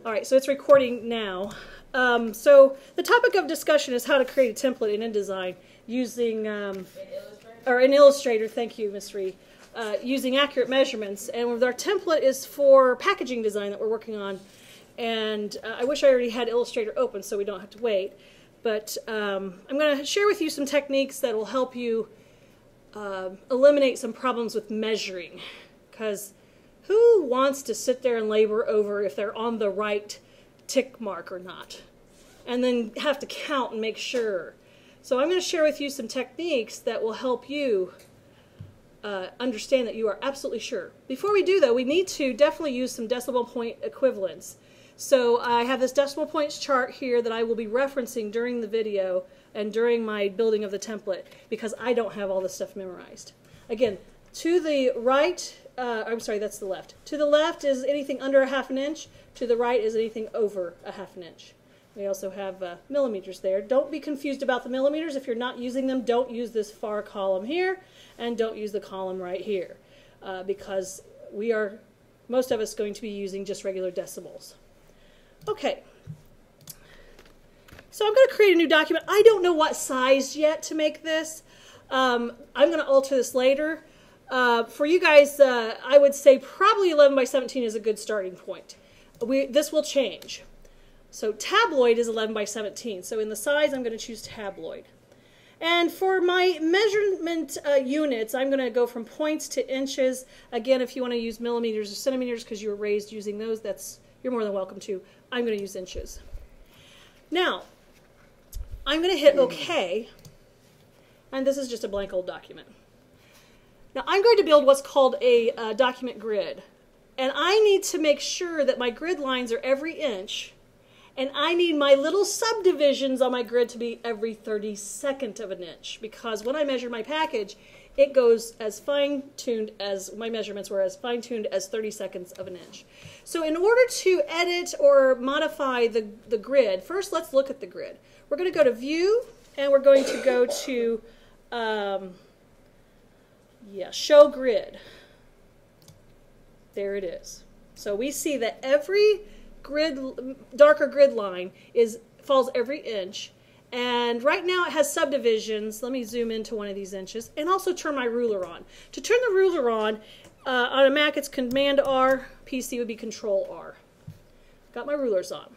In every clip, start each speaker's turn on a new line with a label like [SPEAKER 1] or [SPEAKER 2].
[SPEAKER 1] All right, so it's recording now. So the topic of discussion is how to create a template in InDesign using, or in Illustrator, thank you, Ms. Ree, using accurate measurements. And our template is for packaging design that we're working on. And I wish I already had Illustrator open so we don't have to wait. But I'm going to share with you some techniques that will help you eliminate some problems with measuring. Because who wants to sit there and labor over if they're on the right tick mark or not? And then have to count and make sure. So I'm going to share with you some techniques that will help you understand that you are absolutely sure. Before we do, though, we need to definitely use some decimal point equivalents. So I have this decimal points chart here that I will be referencing during the video and during my building of the template because I don't have all this stuff memorized. Again, to the right, I'm sorry, that's the left. To the left is anything under 1/2 inch. To the right is anything over 1/2 inch. We also have millimeters there. Don't be confused about the millimeters. If you're not using them, don't use this far column here, and don't use the column right here, because we are, most of us, going to be using just regular decimals. Okay. So I'm going to create a new document. I don't know what size yet to make this. I'm going to alter this later. For you guys, I would say probably 11 by 17 is a good starting point. This will change. So tabloid is 11 by 17. So in the size, I'm going to choose tabloid. And for my measurement units, I'm going to go from points to inches. Again, if you want to use millimeters or centimeters because you were raised using those, you're more than welcome to. I'm going to use inches. Now, I'm going to hit OK. And this is just a blank old document. Now I'm going to build what's called a document grid. And I need to make sure that my grid lines are every inch. And I need my little subdivisions on my grid to be every 32nd of an inch. Because when I measure my package, it goes as fine-tuned as, my measurements were as fine-tuned as 32nds of an inch. So in order to edit or modify the grid, first let's look at the grid. We're going to go to View, and we're going to go to Show Grid. There it is. So we see that every darker grid line falls every inch. And right now it has subdivisions. Let me zoom into one of these inches and also turn my ruler on. To turn the ruler on a Mac, it's Command R. PC would be Control R. Got my rulers on.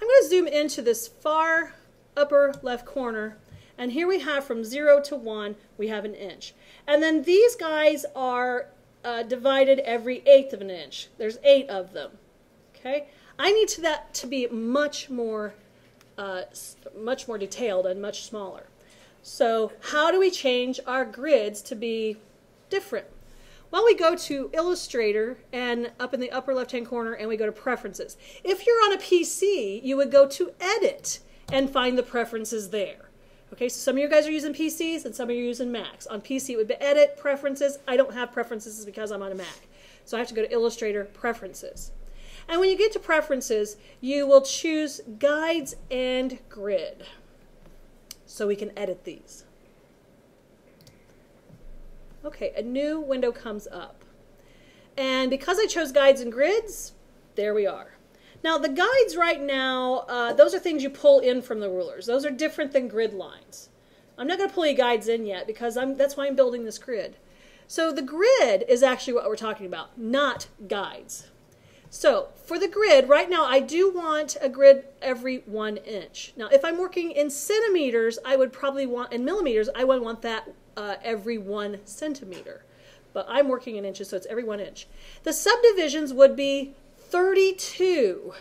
[SPEAKER 1] I'm going to zoom into this far upper left corner. And here we have from 0 to 1, we have an inch. And then these guys are divided every 1/8 of an inch. There's 8 of them. Okay? I need that to be much more detailed and much smaller. So how do we change our grids to be different? Well, we go to Illustrator and up in the upper left-hand corner, and we go to Preferences. If you're on a PC, you would go to Edit and find the preferences there. Okay, so some of you guys are using PCs and some of you are using Macs. On PC, it would be Edit, Preferences. I don't have Preferences because I'm on a Mac. So I have to go to Illustrator, Preferences. And when you get to Preferences, you will choose Guides and Grid. So we can edit these. Okay, a new window comes up. And because I chose Guides and Grids, there we are. Now the guides right now, those are things you pull in from the rulers. Those are different than grid lines. I'm not going to pull any guides in yet because that's why I'm building this grid. So the grid is actually what we're talking about, not guides. So for the grid, right now I do want a grid every 1 inch. Now if I'm working in centimeters, I would probably want, in millimeters, I would want that every 1 centimeter. But I'm working in inches, so it's every 1 inch. The subdivisions would be 32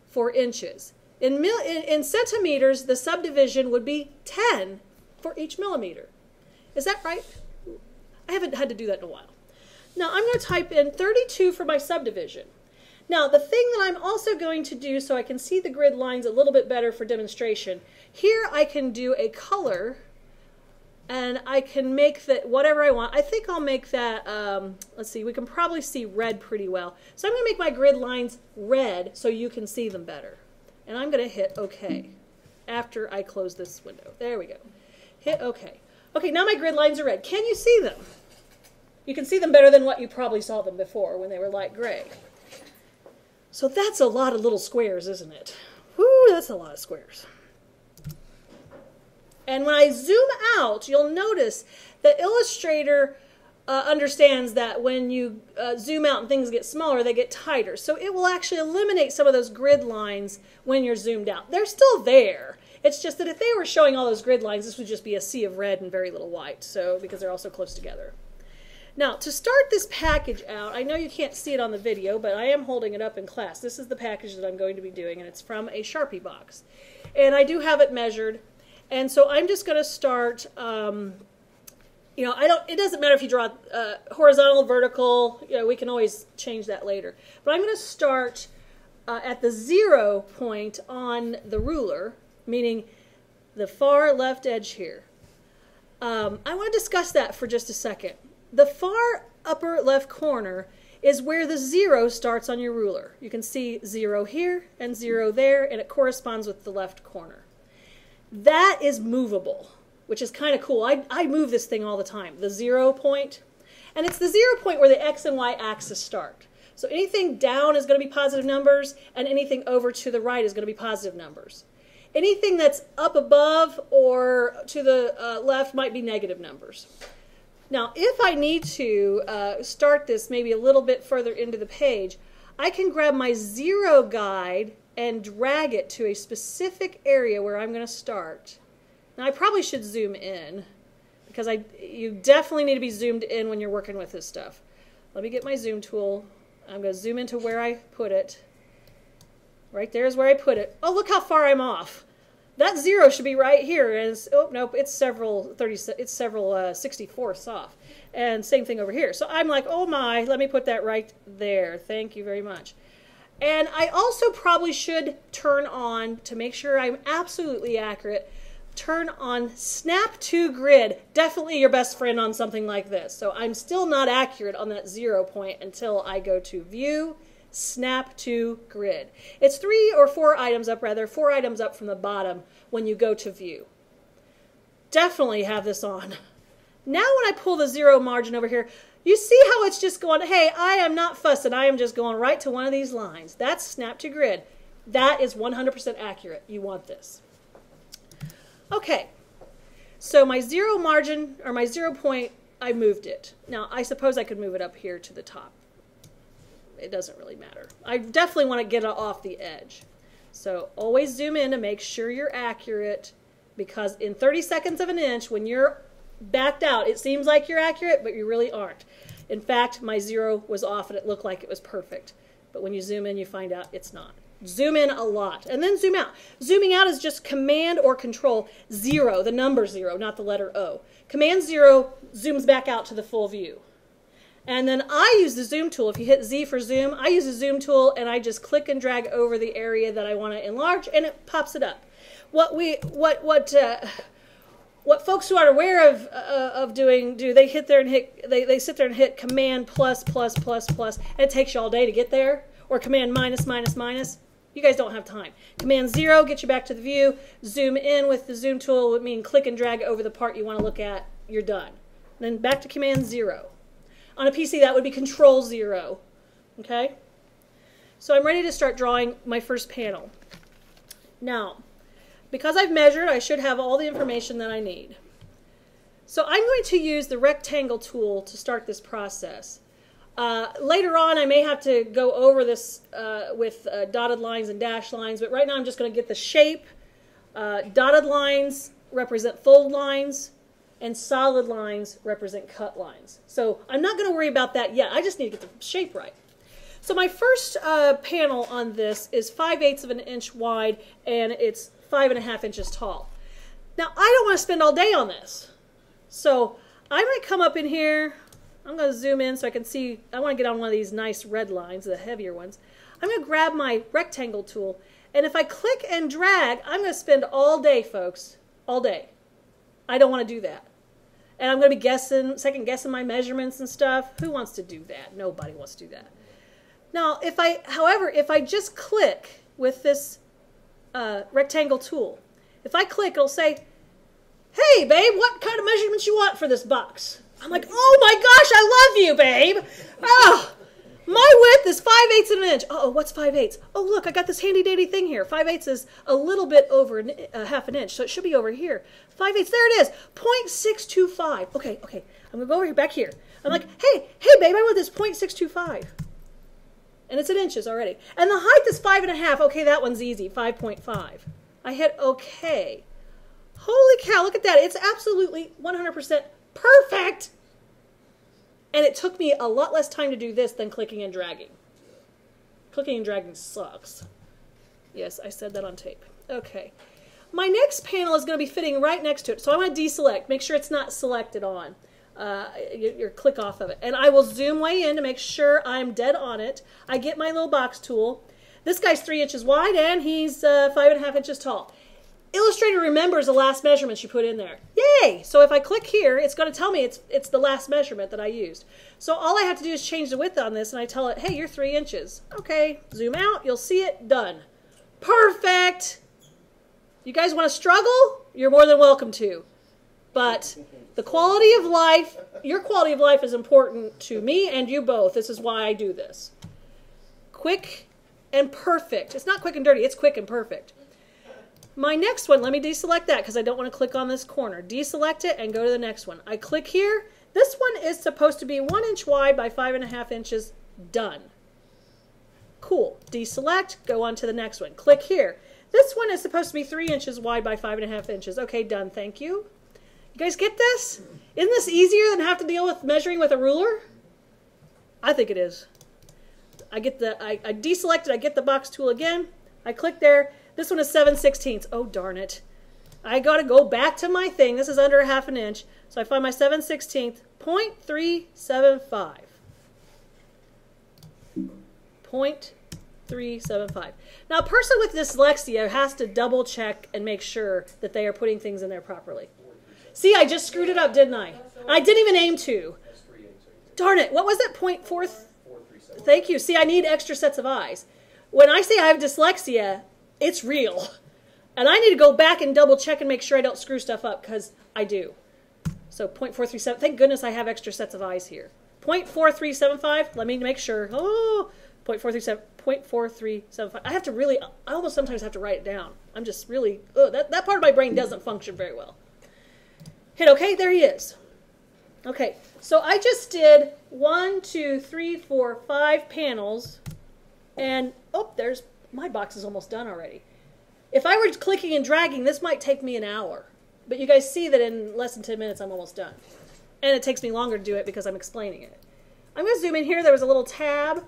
[SPEAKER 1] for inches. In centimeters, the subdivision would be 10 for each millimeter. Is that right? I haven't had to do that in a while. Now I'm going to type in 32 for my subdivision. Now the thing that I'm also going to do so I can see the grid lines a little bit better for demonstration, here I can do a color and I can make that whatever I want. I think I'll make that, let's see, we can probably see red pretty well. So I'm going to make my grid lines red so you can see them better. And I'm going to hit OK after I close this window. There we go. Hit OK. Okay, now my grid lines are red. Can you see them? You can see them better than what you probably saw them before when they were light gray. So that's a lot of little squares, isn't it? Whoo, that's a lot of squares. And when I zoom out, you'll notice that Illustrator understands that when you zoom out and things get smaller, they get tighter. So it will actually eliminate some of those grid lines when you're zoomed out. They're still there. It's just that if they were showing all those grid lines, this would just be a sea of red and very little white, so because they're all so close together. Now, to start this package out, I know you can't see it on the video, but I am holding it up in class. This is the package that I'm going to be doing, and it's from a Sharpie box. And I do have it measured, and so I'm just going to start... you know, it doesn't matter if you draw horizontal, vertical, you know, we can always change that later. But I'm going to start at the 0 point on the ruler, meaning the far left edge here. I want to discuss that for just a second. The far upper left corner is where the 0 starts on your ruler. You can see 0 here and 0 there, and it corresponds with the left corner. That is movable, which is kind of cool. I move this thing all the time, the 0 point. And it's the 0 point where the X and Y axis start. So anything down is going to be positive numbers, and anything over to the right is going to be positive numbers. Anything that's up above or to the left might be negative numbers. Now, if I need to start this maybe a little bit further into the page, I can grab my 0 guide and drag it to a specific area where I'm going to start. Now, I probably should zoom in because you definitely need to be zoomed in when you're working with this stuff. Let me get my zoom tool. I'm going to zoom into where I put it. Right there is where I put it. Oh, look how far I'm off. That 0 should be right here. And oh, nope, it's several 64ths off. And same thing over here. So I'm like, oh my, let me put that right there. Thank you very much. And I also probably should turn on, to make sure I'm absolutely accurate, turn on Snap to Grid. Definitely your best friend on something like this. So I'm still not accurate on that 0 point until I go to View, Snap to Grid. It's 3 or 4 items up, rather, 4 items up from the bottom when you go to View. Definitely have this on. Now when I pull the 0 margin over here, you see how it's just going, hey, I am not fussing. I am just going right to one of these lines. That's Snap to Grid. That is 100% accurate. You want this. Okay, so my 0 margin, or my 0 point, I moved it. Now, I suppose I could move it up here to the top. It doesn't really matter. I definitely want to get it off the edge. So always zoom in to make sure you're accurate, because in 30 seconds of an inch, when you're backed out, it seems like you're accurate, but you really aren't. In fact, my 0 was off and it looked like it was perfect. But when you zoom in, you find out it's not. Zoom in a lot, and then zoom out. Zooming out is just Command or Control 0, the number 0, not the letter O. Command 0 zooms back out to the full view. And then I use the zoom tool. If you hit Z for zoom, I use the zoom tool and I just click and drag over the area that I want to enlarge, and it pops it up. What folks who aren't aware of doing, they hit there and hit, they sit there and hit Command plus, and it takes you all day to get there, or Command minus. You guys don't have time. Command 0 gets you back to the view. Zoom in with the zoom tool would mean click and drag over the part you want to look at. You're done. Then back to Command 0. On a PC, that would be Control 0. Okay? So I'm ready to start drawing my first panel. Now, because I've measured, I should have all the information that I need. So I'm going to use the rectangle tool to start this process. Later on, I may have to go over this with dotted lines and dashed lines, but right now I'm just going to get the shape. Dotted lines represent fold lines, and solid lines represent cut lines. So I'm not going to worry about that yet. I just need to get the shape right. So my first panel on this is 5/8 of an inch wide, and it's 5.5 inches tall. Now, I don't want to spend all day on this. So I might come up in here. I'm going to zoom in so I can see. I want to get on one of these nice red lines, the heavier ones. I'm going to grab my rectangle tool, and if I click and drag, I'm going to spend all day, folks, all day. I don't want to do that. And I'm going to be second guessing my measurements and stuff. Who wants to do that? Nobody wants to do that. Now, however, if I just click with this rectangle tool, if I click, it'll say, hey, babe, what kind of measurements you want for this box? I'm like, oh my gosh, I love you, babe. Oh, My width is 5/8 of an inch. Uh-oh, what's 5/8? Oh, look, I got this handy-dandy thing here. 5/8 is a little bit over half an inch, so it should be over here. 5/8, there it is, 0.625. Okay, I'm going to go over here, back here. I'm like, hey, babe, I want this 0.625. And it's in inches already. And the height is 5.5. Okay, that one's easy, 5.5. I hit OK. Holy cow, look at that. It's absolutely 100% perfect. And it took me a lot less time to do this than clicking and dragging. Clicking and dragging sucks. Yes, I said that on tape. Okay. My next panel is going to be fitting right next to it. So I'm going to deselect. Make sure it's not selected on. Your click off of it. And I will zoom way in to make sure I'm dead on it. I get my little box tool. This guy's 3 inches wide and he's 5.5 inches tall. Illustrator remembers the last measurements you put in there. Yay! So if I click here, it's going to tell me it's the last measurement that I used. So all I have to do is change the width on this, and I tell it, hey, you're 3 inches. Okay, zoom out, you'll see it, done. Perfect! You guys want to struggle? You're more than welcome to. But the quality of life, your quality of life is important to me and you both. This is why I do this. Quick and perfect. It's not quick and dirty, it's quick and perfect. My next one, let me deselect that because I don't want to click on this corner. Deselect it and go to the next one. I click here. This one is supposed to be 1 inch wide by 5.5 inches. Done. Cool. Deselect, go on to the next one. Click here. This one is supposed to be 3 inches wide by 5.5 inches. Okay, done. Thank you. You guys get this? Isn't this easier than have to deal with measuring with a ruler? I think it is. I deselect it. I get the box tool again. I click there. This one is 7/16. Oh, darn it. I got to go back to my thing. This is under half an inch. So I find my 7/16, 0.375. 0.375. Now, a person with dyslexia has to double check and make sure that they are putting things in there properly. See, I just screwed it up, didn't I? I didn't even aim to. Darn it. What was it? 0.4? Thank you. See, I need extra sets of eyes. When I say I have dyslexia, it's real. And I need to go back and double check and make sure I don't screw stuff up, because I do. So 0.437. Thank goodness I have extra sets of eyes here. 0.4375. Let me make sure. Oh, 0.437. 0.4375. I have to really, I almost sometimes have to write it down. I'm just really, that part of my brain doesn't function very well. Hit OK. There he is. Okay. So I just did 1, 2, 3, 4, 5 panels. And, oh, there's, my box is almost done already. If I were clicking and dragging, this might take me an hour. But you guys see that in less than 10 minutes, I'm almost done. And it takes me longer to do it because I'm explaining it. I'm going to zoom in here. There was a little tab.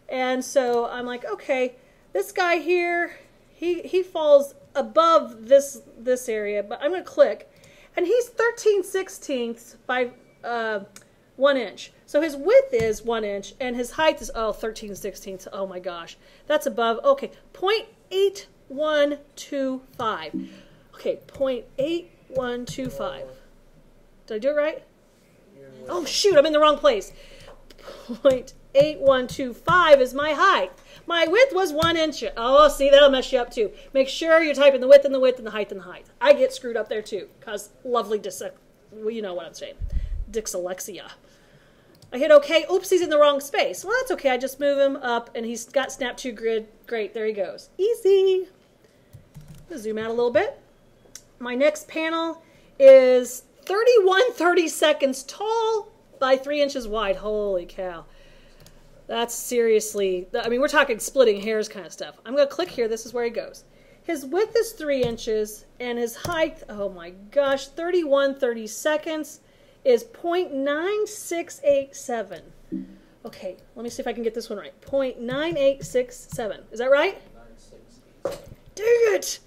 [SPEAKER 1] And so I'm like, okay, this guy here, he falls above this area. But I'm going to click. And he's 13/16 by 1 inch. So his width is 1 inch, and his height is, 13/16. Oh my gosh. That's above, okay, 0.8125. Okay, 0.8125. Did I do it right? Oh shoot, I'm in the wrong place. 0.8125 is my height. My width was 1 inch. Oh, see, that'll mess you up too. Make sure you're typing the width and the width and the height and the height. I get screwed up there too, because lovely well, you know what I'm saying. Dyslexia. I hit OK. Oops, he's in the wrong space. Well, that's okay. I just move him up, and he's got Snap to Grid. Great, there he goes. Easy. I'll zoom out a little bit. My next panel is 31/30 seconds tall by 3 inches wide. Holy cow. That's seriously, I mean, we're talking splitting hairs kind of stuff. I'm going to click here. This is where he goes. His width is 3 inches, and his height, oh my gosh, 31/30 seconds is 0.9687. Okay, let me see if I can get this one right. 0.9867. Is that right? 960. Dang it!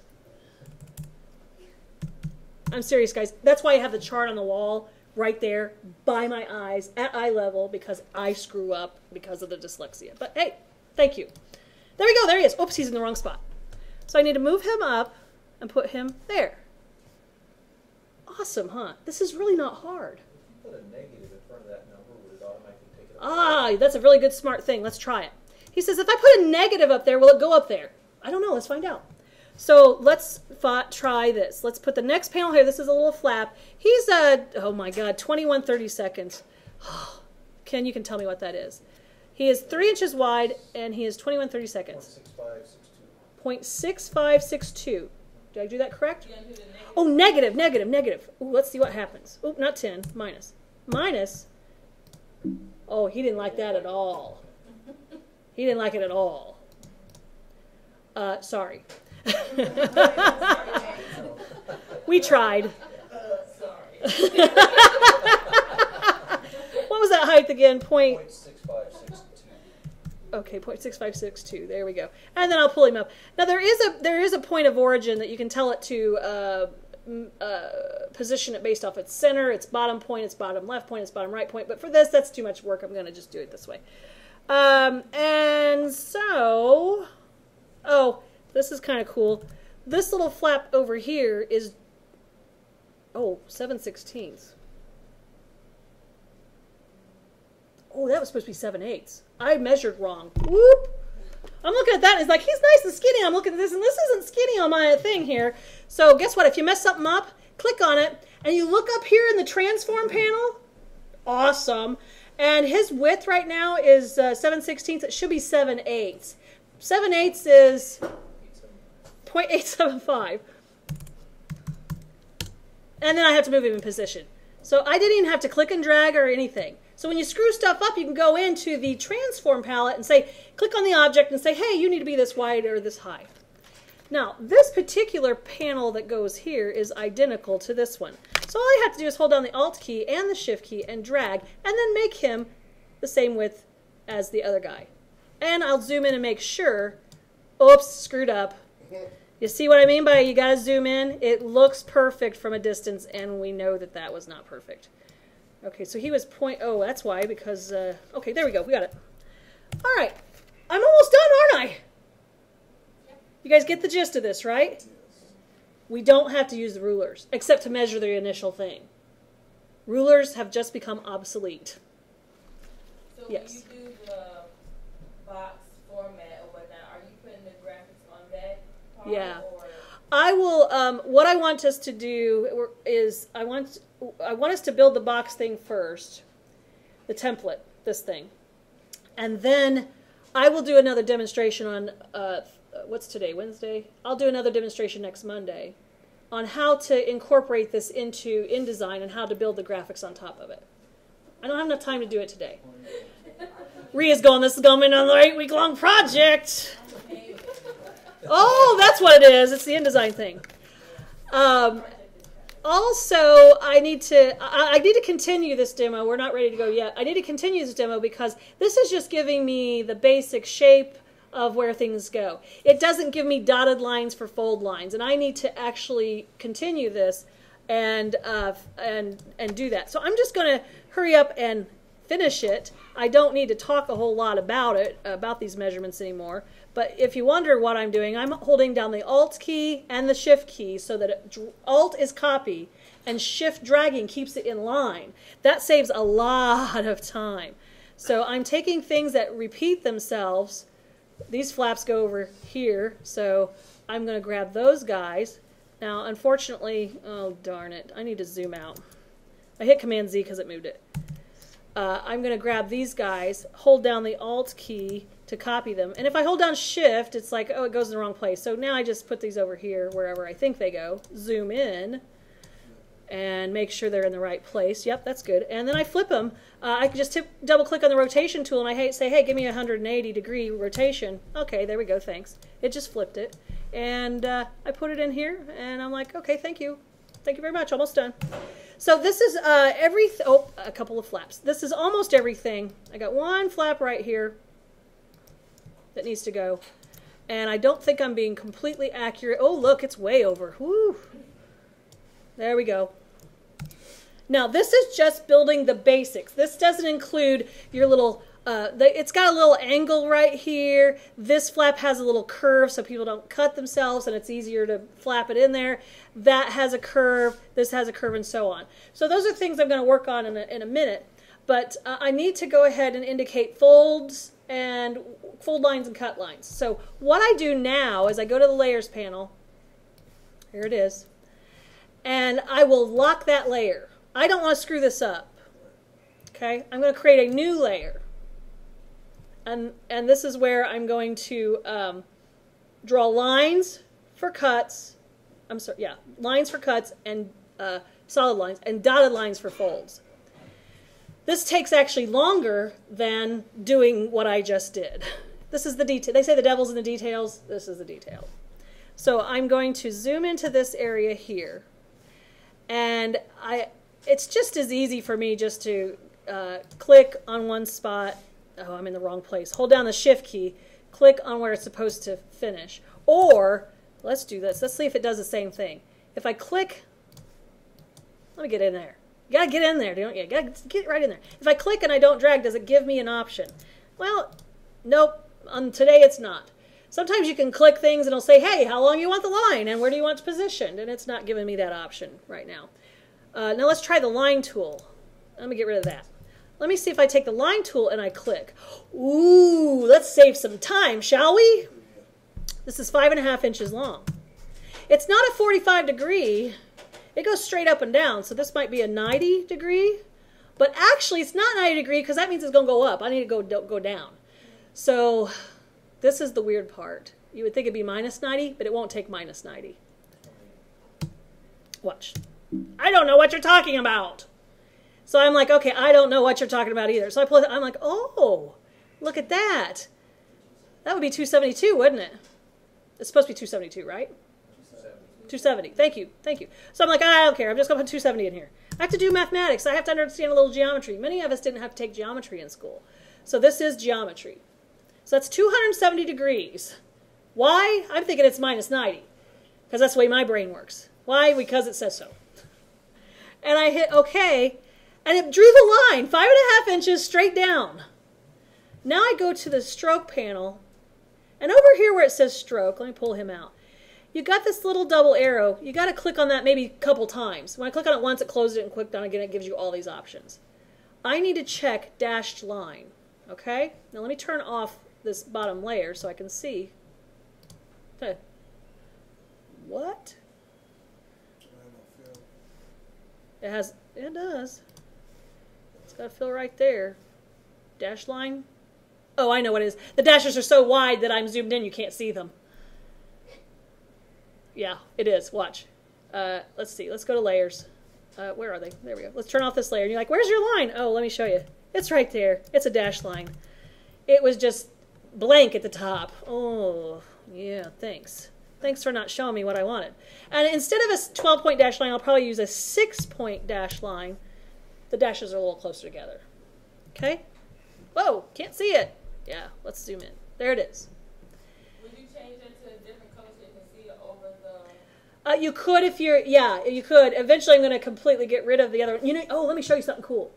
[SPEAKER 1] I'm serious, guys. That's why I have the chart on the wall right there by my eyes at eye level, because I screw up because of the dyslexia. But hey, thank you. There we go. There he is. Oops, he's in the wrong spot. So I need to move him up and put him there. Awesome, huh? This is really not hard.
[SPEAKER 2] Put a negative in front of that number, would it automatically take it up?
[SPEAKER 1] Ah, that's a really good smart thing. Let's try it. He says, if I put a negative up there, will it go up there? I don't know. Let's find out. So let's try this. Let's put the next panel here. This is a little flap. He's, oh my God, 21/30 seconds. Ken, you can tell me what that is. He is 3 inches wide, and he is 21/32. 0.6562. Did I do that correct? Oh, negative, negative, negative. Ooh, let's see what happens. Oh, not 10, minus. Minus. Oh, he didn't like that at all. He didn't like it at all. Sorry. We tried. What was that height again?
[SPEAKER 2] 0.6562.
[SPEAKER 1] Okay, 0.6562. There we go. And then I'll pull him up. Now there is a point of origin that you can tell it to position it based off its center, its bottom point, its bottom left point, its bottom right point. But for this, that's too much work. I'm going to just do it this way. And so, oh, this is kind of cool. This little flap over here is, 7/16. Oh, that was supposed to be 7/8. I measured wrong. Whoop! I'm looking at that, and it's like, he's nice and skinny. I'm looking at this, and this isn't skinny on my thing here. So guess what? If you mess something up, click on it, and you look up here in the transform panel. Awesome. And his width right now is 7/16. It should be 7/8. 7/8 is 0.875. And then I have to move him in position. So I didn't even have to click and drag or anything. So when you screw stuff up, you can go into the transform palette and say, click on the object and say, hey, you need to be this wide or this high. Now, this particular panel that goes here is identical to this one. So all I have to do is hold down the Alt key and the Shift key and drag, and then make him the same width as the other guy. And I'll zoom in and make sure, oops, screwed up. You see what I mean by you got to zoom in? It looks perfect from a distance, and we know that that was not perfect. Okay, so he was oh, that's why, because, okay, there we go, we got it. All right, I'm almost done, aren't I? You guys get the gist of this, right? We don't have to use the rulers, except to measure the initial thing. Rulers have just become obsolete.
[SPEAKER 3] So
[SPEAKER 1] yes.
[SPEAKER 3] When you do the box format or whatnot, are you putting the graphics on that part?
[SPEAKER 1] Yeah.
[SPEAKER 3] Or?
[SPEAKER 1] I will, what I want us to do is, I want us to build the box thing first, the template, this thing. And then I will do another demonstration on, what's today, Wednesday? I'll do another demonstration next Monday on how to incorporate this into InDesign and how to build the graphics on top of it. I don't have enough time to do it today. Ria's going, this is going to be another 8-week-long project. Oh, that's what it is. It's the InDesign thing. Also, I need to continue this demo. We're not ready to go yet. I need to continue this demo because this is just giving me the basic shape of where things go. It doesn't give me dotted lines for fold lines, and I need to actually continue this and do that. So I'm just going to hurry up and finish it. I don't need to talk a whole lot about these measurements anymore. But if you wonder what I'm doing, I'm holding down the Alt key and the Shift key so that Alt is copy and Shift dragging keeps it in line. That saves a lot of time. So I'm taking things that repeat themselves. These flaps go over here, so I'm going to grab those guys. Now, unfortunately, oh darn it, I need to zoom out. I hit Command Z because it moved it. I'm going to grab these guys, hold down the Alt key to copy them. And if I hold down Shift, it's like, oh, it goes in the wrong place. So now I just put these over here, wherever I think they go. Zoom in and make sure they're in the right place. Yep, that's good. And then I flip them. I can just double-click on the rotation tool, and I say, hey, give me a 180-degree rotation. Okay, there we go, thanks. It just flipped it. And I put it in here, and I'm like, okay, thank you. Thank you very much, almost done. So this is a couple of flaps. This is almost everything. I got one flap right here that needs to go. And I don't think I'm being completely accurate. Oh, look, it's way over. Woo. There we go. Now, this is just building the basics. This doesn't include your little, it's got a little angle right here. This flap has a little curve so people don't cut themselves and it's easier to flap it in there. That has a curve, this has a curve, and so on. So those are things I'm going to work on in a minute. But I need to go ahead and indicate folds and fold lines and cut lines. So what I do now is I go to the Layers panel. Here it is. And I will lock that layer. I don't want to screw this up. Okay? I'm going to create a new layer. And this is where I'm going to draw lines for cuts. I'm sorry, yeah, lines for cuts and solid lines and dotted lines for folds. This takes actually longer than doing what I just did. This is the detail. They say the devil's in the details. This is the detail. So I'm going to zoom into this area here. And it's just as easy for me just to click on one spot. Oh, I'm in the wrong place. Hold down the Shift key. Click on where it's supposed to finish. Or, let's do this. Let's see if it does the same thing. If I click, let me get in there. You gotta get in there, don't you? You gotta get right in there. If I click and I don't drag, does it give me an option? Well, nope. Today it's not. Sometimes you can click things and it'll say, hey, how long you want the line and where do you want it positioned? And it's not giving me that option right now. Now let's try the line tool. Let me get rid of that. Let me see if I take the line tool and I click. Ooh, let's save some time, shall we? This is 5.5 inches long. It's not a 45 degree. It goes straight up and down, so this might be a 90 degree. But actually, it's not 90 degree because that means it's going to go up. I need to go down. So this is the weird part. You would think it'd be minus 90, but it won't take minus 90. Watch. I don't know what you're talking about. So I'm like, okay, I don't know what you're talking about either. So I'm like, oh, look at that. That would be 272, wouldn't it? It's supposed to be 272, right? 270. Thank you. Thank you. So I'm like, I don't care. I'm just going to put 270 in here. I have to do mathematics. I have to understand a little geometry. Many of us didn't have to take geometry in school. So this is geometry. So that's 270 degrees. Why? I'm thinking it's minus 90. Because that's the way my brain works. Why? Because it says so. And I hit OK. And it drew the line, 5.5 inches straight down. Now I go to the stroke panel. And over here where it says stroke, let me pull him out. You got this little double arrow. You got to click on that maybe a couple times. When I click on it once, it closes it, and clicked on it again, it gives you all these options. I need to check dashed line. Okay? Now let me turn off this bottom layer so I can see. Okay. What? It does. It's got to fill right there. Dash line. Oh, I know what it is. The dashes are so wide that I'm zoomed in, you can't see them. Yeah, it is. Watch. Let's see. Let's go to layers. Where are they? There we go. Let's turn off this layer. And you're like, where's your line? Oh, let me show you. It's right there. It's a dash line. It was just blank at the top. Oh, yeah, thanks. Thanks for not showing me what I wanted. And instead of a 12-point dash line, I'll probably use a 6-point dash line. The dashes are a little closer together. Okay? Whoa, can't see it. Yeah, let's zoom in. There it is.
[SPEAKER 3] Would you change it to a different color so you can see it over the...
[SPEAKER 1] You could if you're, yeah, you could. Eventually I'm going to completely get rid of the other one. You know, oh, let me show you something cool.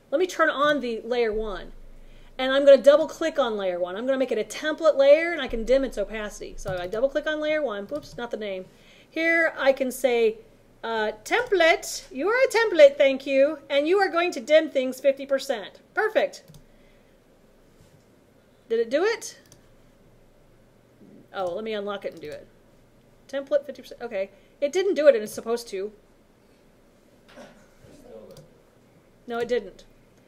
[SPEAKER 1] Let me turn on the layer 1. And I'm going to double click on layer 1. I'm going to make it a template layer and I can dim its opacity. So I double click on layer 1. Oops, not the name. Here I can say, template, you are a template, thank you. And you are going to dim things 50%. Perfect. Did it do it? Oh, let me unlock it and do it. Template 50%. Okay. It didn't do it and it's supposed to. No, it didn't.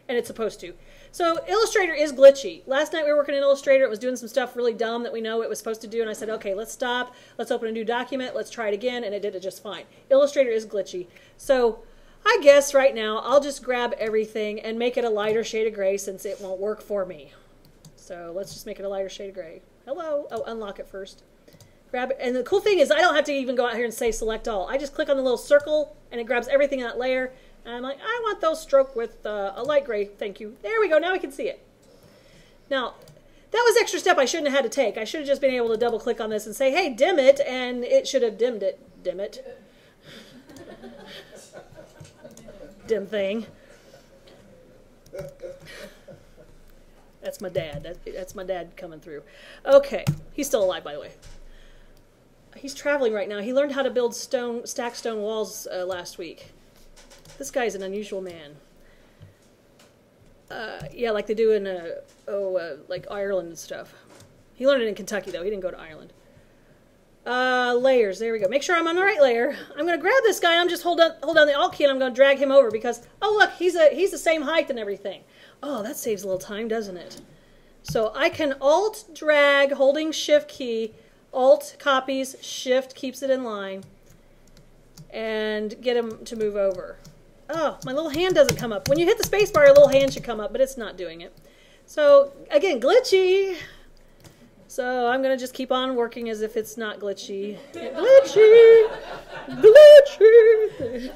[SPEAKER 1] And it's supposed to. So Illustrator is glitchy. Last night we were working in Illustrator. It was doing some stuff really dumb that we know it was supposed to do. And I said, okay, let's stop. Let's open a new document. Let's try it again. And it did it just fine. Illustrator is glitchy. So I guess right now I'll just grab everything and make it a lighter shade of gray since it won't work for me. So let's just make it a lighter shade of gray. Hello. Oh, unlock it first. Grab it. And the cool thing is I don't have to even go out here and say select all. I just click on the little circle and it grabs everything in that layer. And I'm like, I want those stroke with a light gray. Thank you. There we go. Now we can see it. Now, that was an extra step I shouldn't have had to take. I should have just been able to double click on this and say, hey, dim it. And it should have dimmed it. Dim it. Dim thing. That's my dad. That's my dad coming through. Okay. He's still alive, by the way. He's traveling right now. He learned how to build stack stone walls last week. This guy's an unusual man. Yeah, like they do in like Ireland and stuff. He learned it in Kentucky though. He didn't go to Ireland. Layers. There we go. Make sure I'm on the right layer. I'm going to grab this guy. And I'm just hold down the Alt key and I'm going to drag him over because oh look, he's the same height and everything. Oh, that saves a little time, doesn't it? So I can Alt drag holding Shift key, Alt copies, Shift keeps it in line, and get him to move over. Oh, my little hand doesn't come up. When you hit the space bar, your little hand should come up, but it's not doing it. So again, glitchy. So I'm going to just keep on working as if it's not glitchy. Glitchy! Glitchy!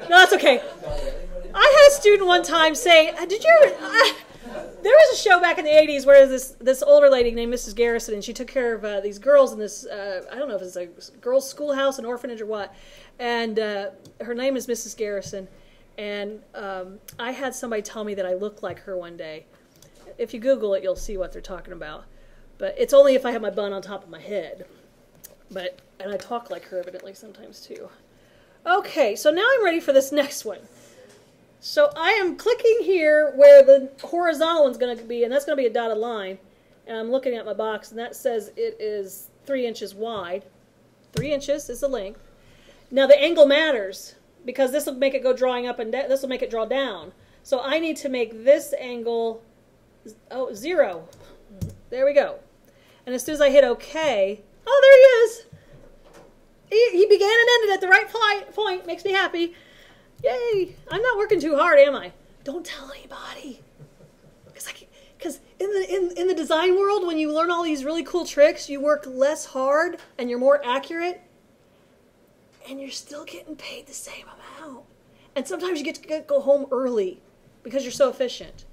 [SPEAKER 1] No, that's okay. I had a student one time say, did you ever... there was a show back in the 80s where this older lady named Mrs. Garrison, and she took care of these girls in this, I don't know if it's a girls' schoolhouse, an orphanage, or what. And her name is Mrs. Garrison. And I had somebody tell me that I looked like her one day. If you Google it, you'll see what they're talking about. But it's only if I have my bun on top of my head. And I talk like her evidently sometimes too. Okay, so now I'm ready for this next one. So I am clicking here where the horizontal one's going to be, and that's going to be a dotted line. And I'm looking at my box, and that says it is 3 inches wide. 3 inches is the length. Now the angle matters, because this will make it go drawing up and down. This will make it draw down. So I need to make this angle 0. There we go. And as soon as I hit OK, oh, there he is. He began and ended at the right point. Makes me happy. Yay! I'm not working too hard, am I? Don't tell anybody. Because in the design world, when you learn all these really cool tricks, you work less hard and you're more accurate, and you're still getting paid the same amount. And sometimes you get to go home early because you're so efficient.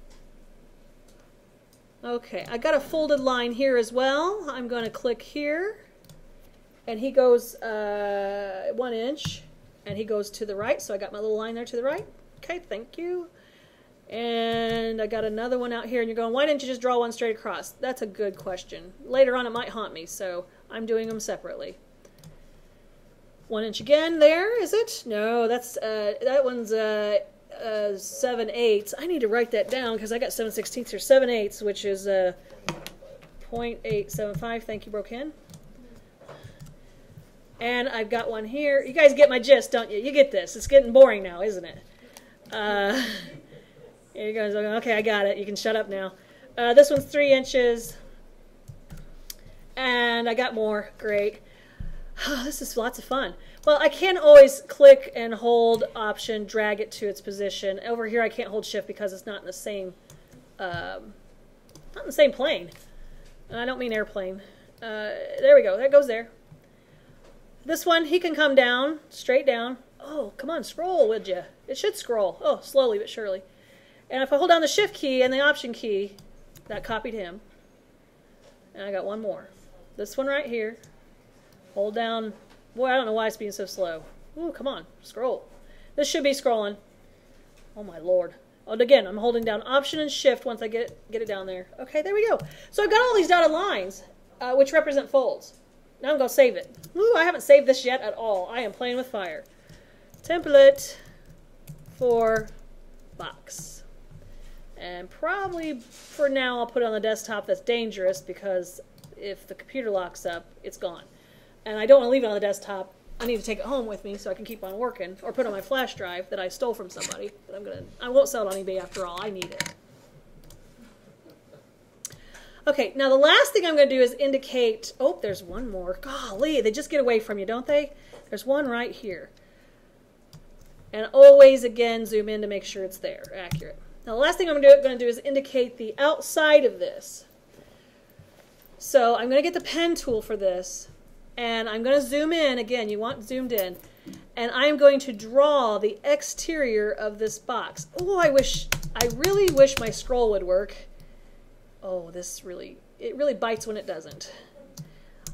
[SPEAKER 1] Okay, I got a folded line here as well. I'm going to click here, and he goes 1 inch. And he goes to the right, so I got my little line there to the right. Okay, thank you. And I got another one out here, and you're going, why didn't you just draw one straight across? That's a good question. Later on, it might haunt me, so I'm doing them separately. 1 inch again there, is it? No, that's that one's 7/8. I need to write that down because I got 7/16 here. 7/8, which is 0.875. Thank you, Broken. And I've got one here. You guys get my gist, don't you? You get this. It's getting boring now, isn't it? Here you guys are. Okay, I got it. You can shut up now. This one's 3 inches. And I got more. Great. This is lots of fun. Well, I can always click and hold Option, drag it to its position. Over here, I can't hold Shift because it's not in the same, plane. I don't mean airplane. There we go. That goes there. This one, he can come down, straight down. Oh, come on, scroll, would you? It should scroll. Oh, slowly but surely. And if I hold down the Shift key and the Option key, that copied him. And I got one more. This one right here. Hold down. Boy, I don't know why it's being so slow. Ooh, come on, scroll. This should be scrolling. Oh, my Lord. Oh, and again, I'm holding down Option and Shift once I get it down there. Okay, there we go. So I've got all these dotted lines, which represent folds. Now I'm going to save it. Ooh, I haven't saved this yet at all. I am playing with fire. Template for box. And probably for now I'll put it on the desktop. That's dangerous because if the computer locks up, it's gone. And I don't want to leave it on the desktop. I need to take it home with me so I can keep on working, or put it on my flash drive that I stole from somebody. But I won't sell it on eBay after all. I need it. Okay, now the last thing I'm going to do is indicate, oh, there's one more. Golly, they just get away from you, don't they? There's one right here. And always, again, zoom in to make sure it's there, accurate. Now the last thing I'm going to do is indicate the outside of this. So I'm going to get the pen tool for this, and I'm going to zoom in. Again, you want zoomed in. And I'm going to draw the exterior of this box. Oh, I really wish my scroll would work. Oh, it really bites when it doesn't.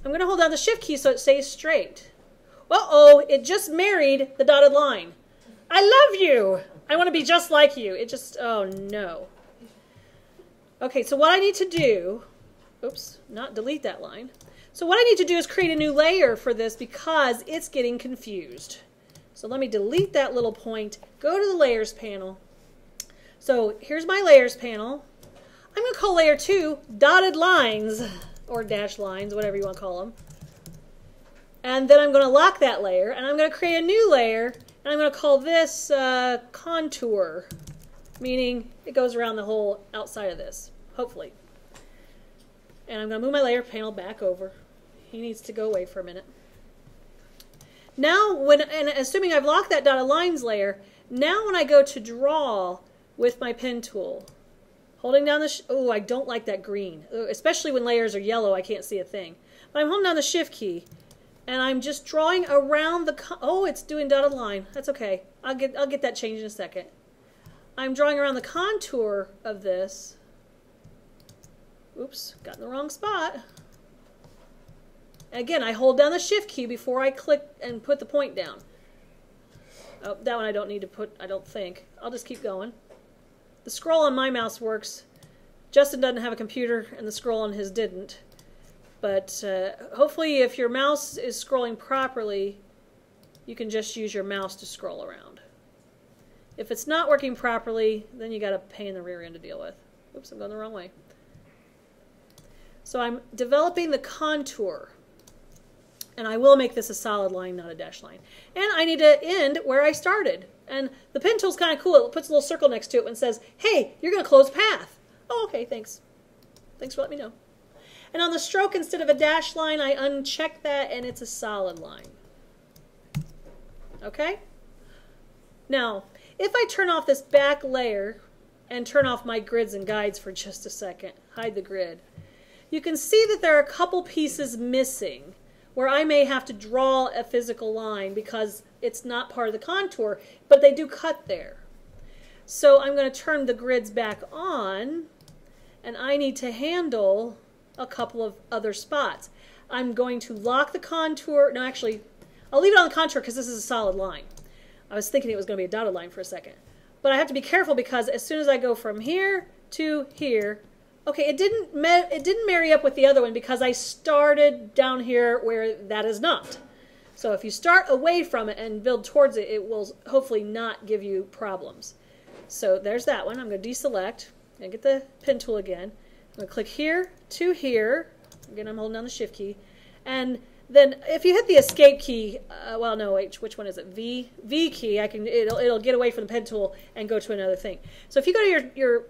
[SPEAKER 1] I'm going to hold down the Shift key so it stays straight. Uh-oh, it just married the dotted line. I love you. I want to be just like you. It just, oh no. Okay, so what I need to do, oops, not delete that line. So what I need to do is create a new layer for this because it's getting confused. So let me delete that little point, go to the Layers panel. So here's my Layers panel. I'm going to call layer 2 dotted lines, or dashed lines, whatever you want to call them. And then I'm going to lock that layer, and I'm going to create a new layer, and I'm going to call this contour, meaning it goes around the whole outside of this. hopefully. And I'm going to move my layer panel back over. He needs to go away for a minute. Now, and assuming I've locked that dotted lines layer, now when I go to draw with my pen tool, holding down the, oh, I don't like that green. Especially when layers are yellow, I can't see a thing. But I'm holding down the shift key, and I'm just drawing around the, oh, it's doing dotted line. That's okay. I'll get that changed in a second. I'm drawing around the contour of this. Oops, got in the wrong spot. Again, I hold down the shift key before I click and put the point down. Oh, that one I don't need to put, I don't think. I'll just keep going. The scroll on my mouse works. Justin doesn't have a computer, and the scroll on his didn't. But hopefully if your mouse is scrolling properly, you can just use your mouse to scroll around. If it's not working properly, then you got a pain in the rear end to deal with. Oops, I'm going the wrong way. So I'm developing the contour. And I will make this a solid line, not a dashed line. And I need to end where I started. And the pen tool's kind of cool. It puts a little circle next to it and says, hey, you're going to close path. Oh, okay, thanks. Thanks for letting me know. And on the stroke, instead of a dashed line, I uncheck that, and it's a solid line. Okay? Now, if I turn off this back layer and turn off my grids and guides for just a second, hide the grid, you can see that there are a couple pieces missing where I may have to draw a physical line because it's not part of the contour, but they do cut there. So I'm going to turn the grids back on, and I need to handle a couple of other spots. I'm going to lock the contour. No, actually, I'll leave it on the contour because this is a solid line. I was thinking it was going to be a dotted line for a second. But I have to be careful because as soon as I go from here to here, okay, it didn't marry up with the other one because I started down here where that is not. So if you start away from it and build towards it, it will hopefully not give you problems. So there's that one. I'm going to deselect and get the pen tool again. I'm going to click here to here. Again, I'm holding down the shift key. And then if you hit the escape key, well, no, wait, which one is it? V key. It'll get away from the pen tool and go to another thing. So if you go to your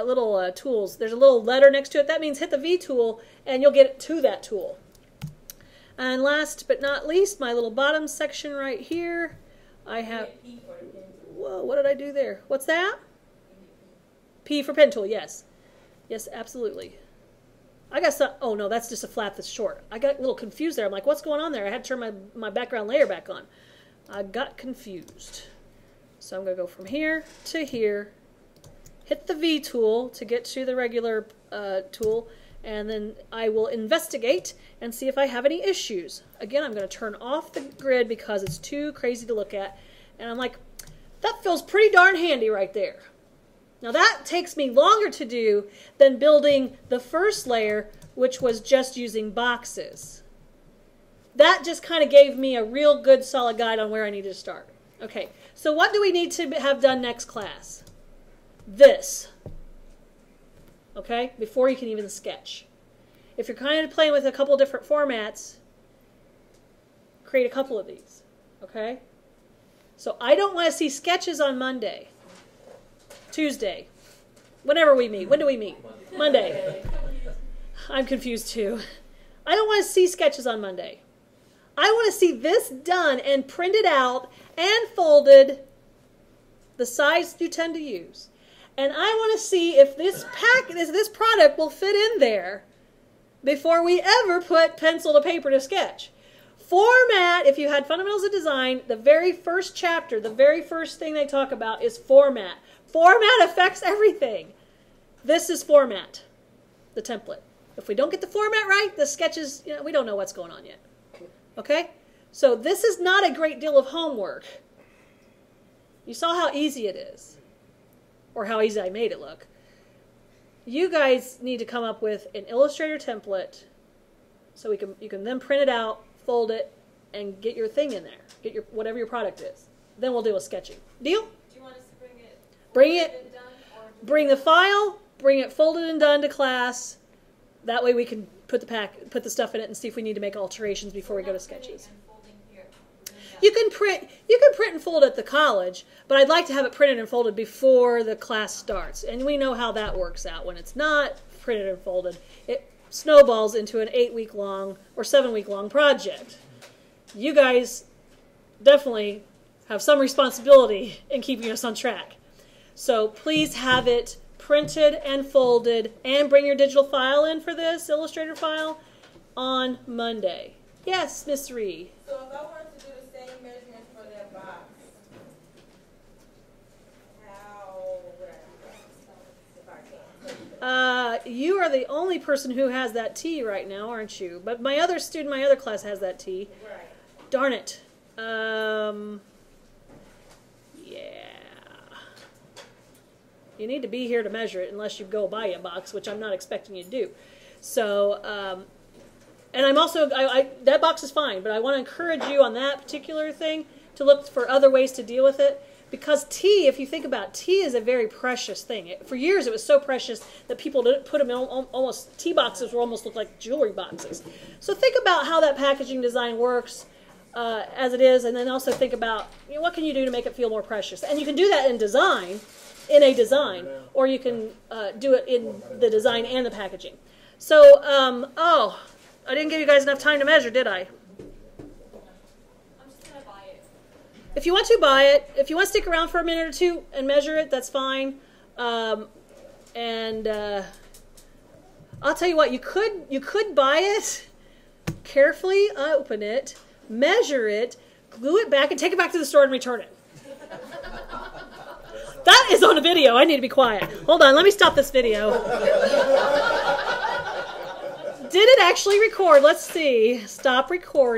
[SPEAKER 1] little tools, there's a little letter next to it. That means hit the V tool and you'll get to that tool. And last but not least, my little bottom section right here, I have, whoa, what did I do there? What's that? P for pen tool, yes. Yes, absolutely. I got some, oh no, that's just a flap that's short. I got a little confused there. I'm like, what's going on there? I had to turn my background layer back on. I got confused. So I'm going to go from here to here, hit the V tool to get to the regular tool, and then I will investigate and see if I have any issues. Again, I'm going to turn off the grid because it's too crazy to look at. And I'm like, that feels pretty darn handy right there. Now that takes me longer to do than building the first layer, which was just using boxes. That just kind of gave me a real good solid guide on where I need to start. Okay, so what do we need to have done next class? This. Okay, before you can even sketch. If you're kind of playing with a couple different formats, create a couple of these. Okay? So I don't want to see sketches on Monday. Tuesday. Whenever we meet. When do we meet? Monday. I'm confused too. I don't want to see sketches on Monday. I want to see this done and printed out and folded the size you tend to use. And I want to see if this product will fit in there before we ever put pencil to paper to sketch. Format, if you had Fundamentals of Design, the very first chapter, the very first thing they talk about is format. Format affects everything. This is format, the template. If we don't get the format right, the sketches, we don't know what's going on yet. Okay? So this is not a great deal of homework. You saw how easy it is, or how easy I made it look. You guys need to come up with an Illustrator template so you can then print it out, fold it, and get your thing in there. Get your whatever your product is. Then we'll deal with sketching. Deal? Do you want us to bring the file, bring it folded and done to class. That way we can put the stuff in it and see if we need to make alterations before we go to sketches. you can print and fold at the college, but I'd like to have it printed and folded before the class starts. And we know how that works out. When it's not printed and folded, it snowballs into an 8-week-long or 7-week-long project. You guys definitely have some responsibility in keeping us on track. So please have it printed and folded, and bring your digital file in for this, Illustrator file, on Monday. Yes, Miss Ree.
[SPEAKER 3] So if I wanted to do the same measurements for that box, how would I do that if I can't?
[SPEAKER 1] You are the only person who has that T right now, aren't you? But my other student, my other class has that T.
[SPEAKER 3] Right.
[SPEAKER 1] Darn it. Yeah. You need to be here to measure it unless you go buy a box, which I'm not expecting you to do. So, and I'm also, that box is fine, but I want to encourage you on that particular thing to look for other ways to deal with it. Because tea, if you think about it, tea is a very precious thing. For years, it was so precious that people didn't put them in almost, tea boxes were almost look like jewelry boxes. So think about how that packaging design works as it is, and then also think about, you know, what can you do to make it feel more precious. And you can do that in design, or you can do it in the design and the packaging. So, oh, I didn't give you guys enough time to measure, did I?
[SPEAKER 3] I'm just going to buy it.
[SPEAKER 1] If you want to, buy it. If you want to stick around for a minute or two and measure it, that's fine. I'll tell you what, you could buy it, carefully open it, measure it, glue it back, and take it back to the store and return it. That is on a video. I need to be quiet. Hold on, let me stop this video. Did it actually record? Let's see. Stop recording.